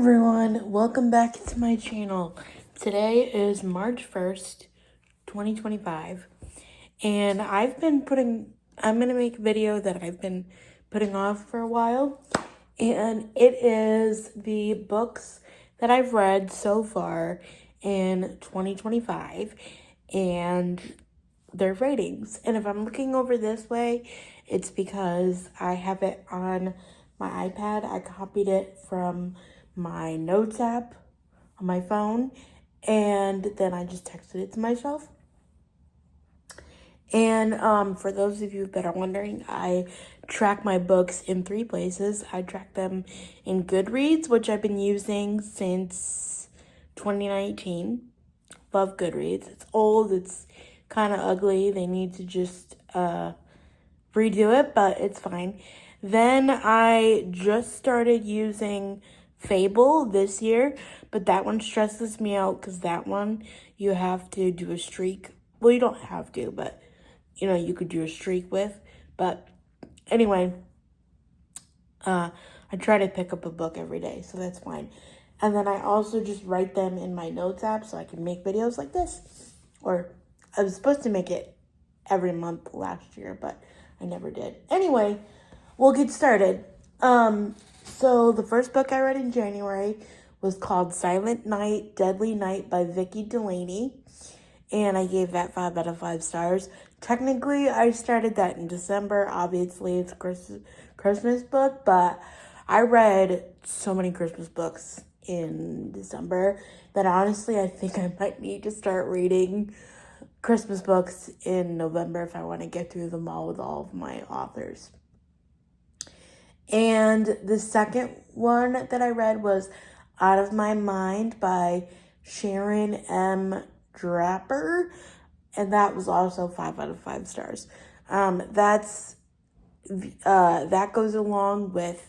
everyone, welcome back to my channel. Today is March 1st, 2025, and I'm going to make a video that I've been putting off for a while, and it is the books that I've read so far in 2025, and their ratings. And if I'm looking over this way, it's because I have it on my iPad. I copied it from my notes app on my phone, and then I just texted it to myself. And for those of you that are wondering, I track my books in 3 places. I track them in Goodreads, which I've been using since 2019. Love Goodreads. It's old, it's kind of ugly. They need to just redo it, but it's fine. Then I just started using Fable this year, but that one stresses me out because that one you have to do a streak. Well, you don't have to, but you could do a streak with. But anyway, I try to pick up a book every day, so that's fine. And then I also just write them in my notes app so I can make videos like this. Or I was supposed to make it every month last year, but I never did. Anyway, we'll get started. So the first book I read in January was called Silent Night, Deadly Night by Vicki Delaney. And I gave that 5 out of 5 stars. Technically, I started that in December. Obviously, it's a Christmas book, but I read so many Christmas books in December that honestly, I think I might need to start reading Christmas books in November if I want to get through them all with all of my authors. And the second one that I read was Out of My Mind by Sharon M. Draper, and that was also 5 out of 5 stars. That goes along with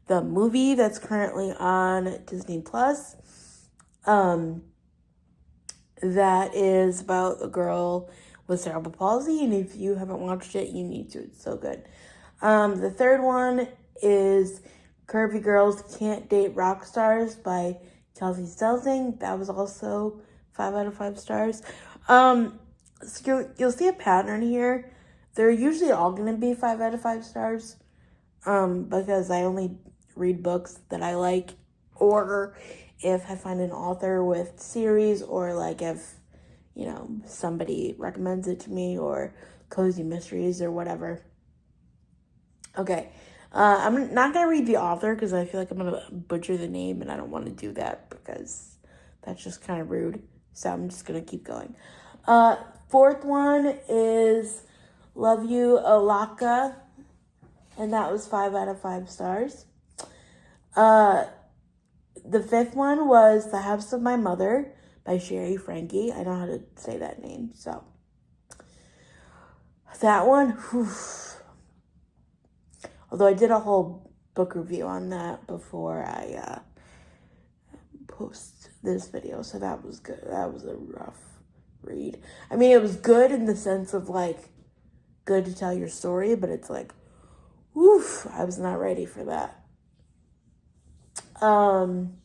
the movie that's currently on Disney Plus. That is about a girl with cerebral palsy, and if you haven't watched it, you need to. It's so good. The third one is Curvy Girls Can't Date Rock Stars by Kelsey Selsing. That was also 5 out of 5 stars. So you'll see a pattern here. They're usually all going to be 5 out of 5 stars. Because I only read books that I like, or if I find an author with series, or like if, somebody recommends it to me, or cozy mysteries or whatever. Okay. I'm not going to read the author because I feel like I'm going to butcher the name, and I don't want to do that because that's just kind of rude. So I'm just going to keep going. Fourth one is Love You, Alaka, and that was 5 out of 5 stars. The fifth one was The House of My Mother by Sherry Frankie. I know how to say that name, so. That one, whew. Although I did a whole book review on that before I post this video, so that was good. That was a rough read. I mean, it was good in the sense of, good to tell your story, but it's oof, I was not ready for that. And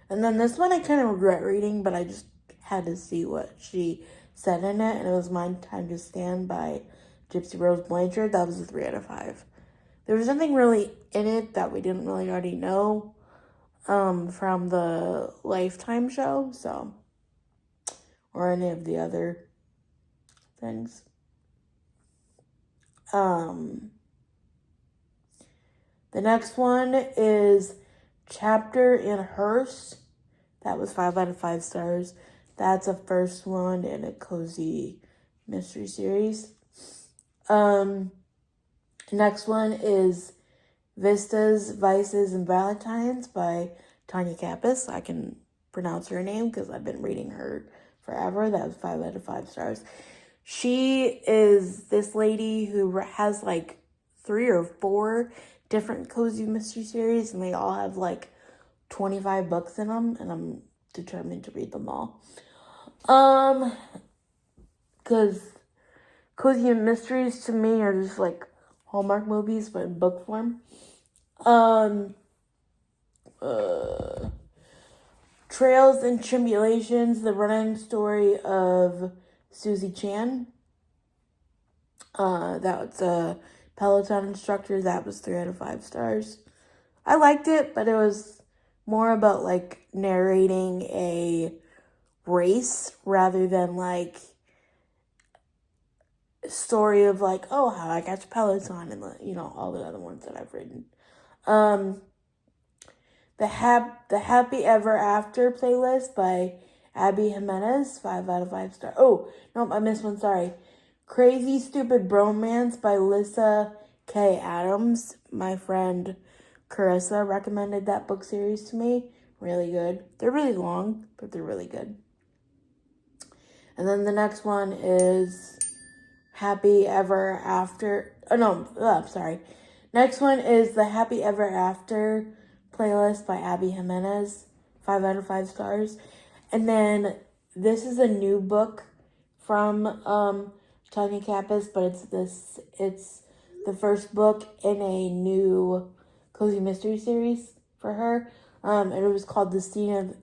then this one I kind of regret reading, but I just had to see what she said in it, and it was My Time to Stand by Gypsy Rose Blanchard. That was a 3 out of 5. There was nothing really in it that we didn't really already know from the Lifetime show, so, or any of the other things. The next one is Chapter in Hearst. That was 5 out of 5 stars. That's a first one in a cozy mystery series. Next one is Vistas, Vices, and Valentines by Tanya Kappas. I can pronounce her name because I've been reading her forever. That was 5 out of 5 stars. She is this lady who has 3 or 4 different cozy mystery series, and they all have 25 books in them, and I'm determined to read them all. Because cozy mysteries to me are just hallmark movies, but in book form. Trails and Tribulations, the running story of Susie Chan. That's a Peloton instructor. That was 3 out of 5 stars. I liked it, but it was more about like narrating a race rather than like a story of like, oh, how I got to Peloton and all the other ones that I've written. The Happy Ever After playlist by Abby Jimenez, 5 out of 5 stars. Oh, no, I missed one, sorry. Crazy Stupid Bromance by Lissa K. Adams. My friend Carissa recommended that book series to me. Really good. They're really long, but they're really good. And then the next one is Happy Ever After. Sorry. Next one is the Happy Ever After playlist by Abby Jimenez, 5 out of 5 stars. And then this is a new book from Tanya Kappas, but it's the first book in a new cozy mystery series for her. And it was called The Scene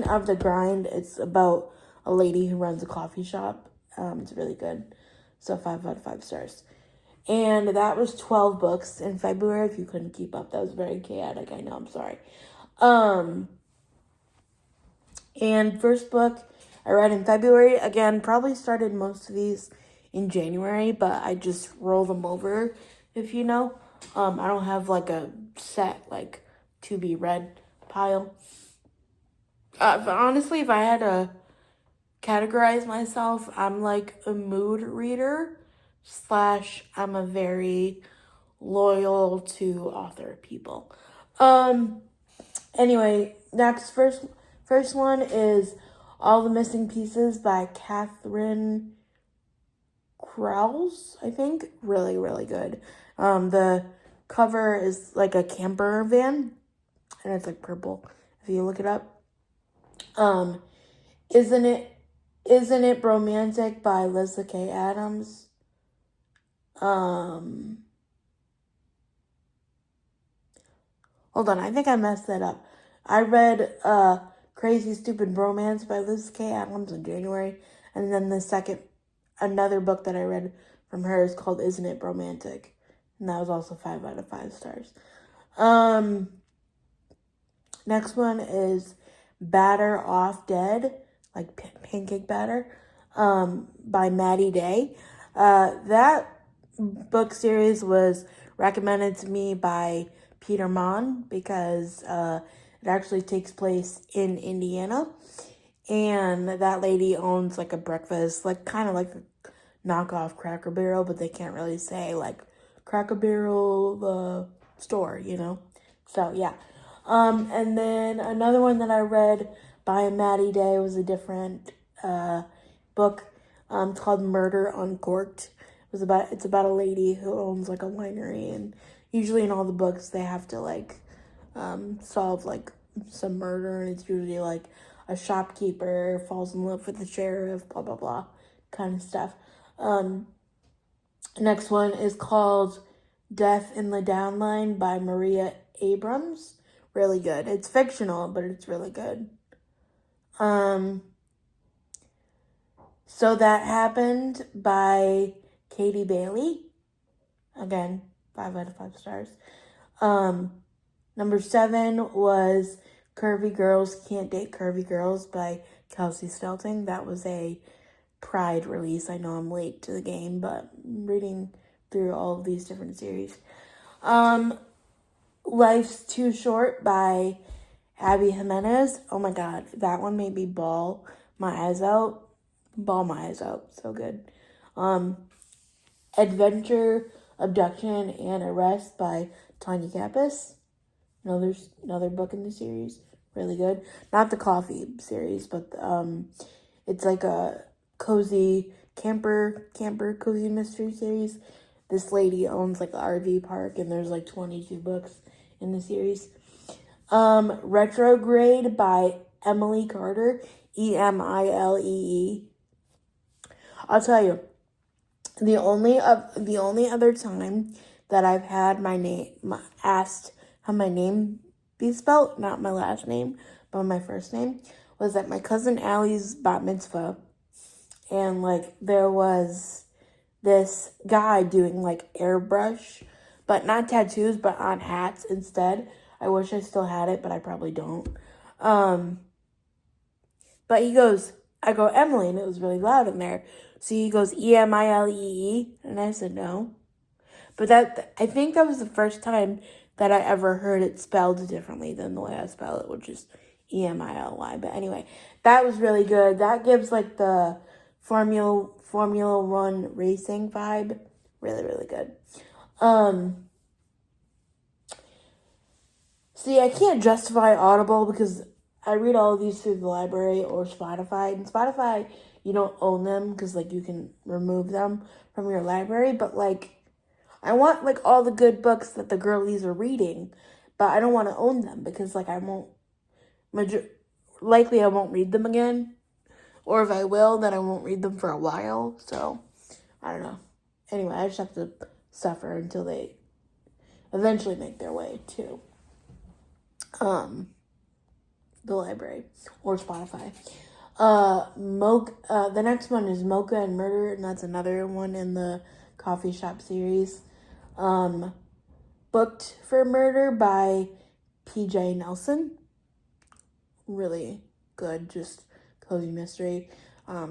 of the Grind. It's about a lady who runs a coffee shop. It's really good. So 5 out of 5 stars. And that was 12 books in February. If you couldn't keep up, that was very chaotic. I know, I'm sorry. And first book I read in February. Again, probably started most of these in January, but I just roll them over, if you know. I don't have like a set, like, to be read pile. Honestly, if I had to categorize myself, I'm like a mood reader / I'm a very loyal to author people. Anyway, first one is All the Missing Pieces by Catherine Krauss, I think. Really, really good. The cover is like a camper van, and it's like purple if you look it up. Isn't It Romantic by Lissa K. Adams. Hold on, I think I messed that up. I read Crazy Stupid Bromance by Lissa K. Adams in January, and then another book that I read from her is called Isn't It Romantic? And that was also 5 out of 5 stars. Next one is Batter Off Dead, like pancake batter, by Maddie Day. That book series was recommended to me by Peter Mon because it actually takes place in Indiana. And that lady owns like a breakfast, like kind of like a knockoff Cracker Barrel, but they can't really say like Cracker Barrel, the store, So yeah. And then another one that I read by Maddie Day was a different book. It's called Murder Uncorked. It's about a lady who owns like a winery, and usually in all the books they have to like solve like some murder, and it's usually like a shopkeeper falls in love with the sheriff, blah blah blah, kind of stuff. Next one is called Death in the Downline by Maria Abrams. Really good. It's fictional, but it's really good. So That Happened by Katie Bailey. Again, 5 out of 5 stars. Number 7 was Curvy Girls Can't Date Curvy Girls by Kelsey Stelting. That was a Pride release. I know I'm late to the game, but I'm reading through all of these different series. Life's Too Short by Abby Jimenez. Oh my god, that one made me bawl my eyes out. So good. Adventure, Abduction, and Arrest by Tanya Kappas. Another book in the series. Really good. Not the coffee series, but it's like a cozy camper cozy mystery series. This lady owns like an RV park, and there's like 22 books in the series. Retrograde by Emily Carter, Emilee. I'll tell you, the only other time that I've had my name asked, have my name be spelt, not my last name, but my first name, was at my cousin Allie's bat mitzvah. And, like, there was this guy doing, like, airbrush, but not tattoos, but on hats instead. I wish I still had it, but I probably don't. But he goes, I go, Emily, and it was really loud in there. So he goes, Emilee, and I said no. But I think that was the first time that I ever heard it spelled differently than the way I spell it, which is Emily. But anyway, that was really good. That gives like the Formula One racing vibe. Really, really good. See, I can't justify Audible because I read all of these through the library or Spotify. And Spotify, you don't own them because, like, you can remove them from your library. But, like, I want, like, all the good books that the girlies are reading. But I don't want to own them because, like, I won't read them again. Or if I will, then I won't read them for a while. So, I don't know. Anyway, I just have to suffer until they eventually make their way to the library or Spotify. The next one is Mocha and Murder, and that's another one in the coffee shop series. Booked for Murder by PJ Nelson. Really good, just cozy mystery.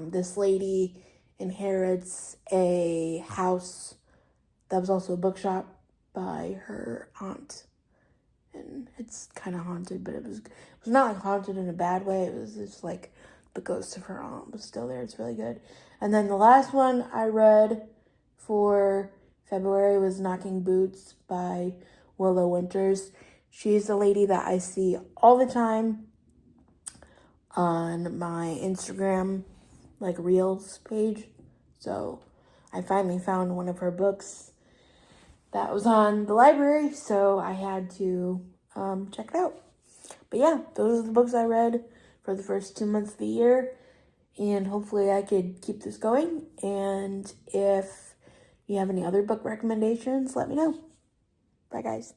This lady inherits a house that was also a bookshop by her aunt. And it's kind of haunted, but it was not haunted in a bad way. It was just like the ghost of her aunt was still there. It's really good. And then the last one I read for February was Knocking Boots by Willow Winters. She's a lady that I see all the time on my Instagram, like, Reels page. So I finally found one of her books that was on the library, so I had to check it out. But yeah, those are the books I read for the first 2 months of the year, and hopefully I could keep this going. And if you have any other book recommendations, let me know. Bye, guys.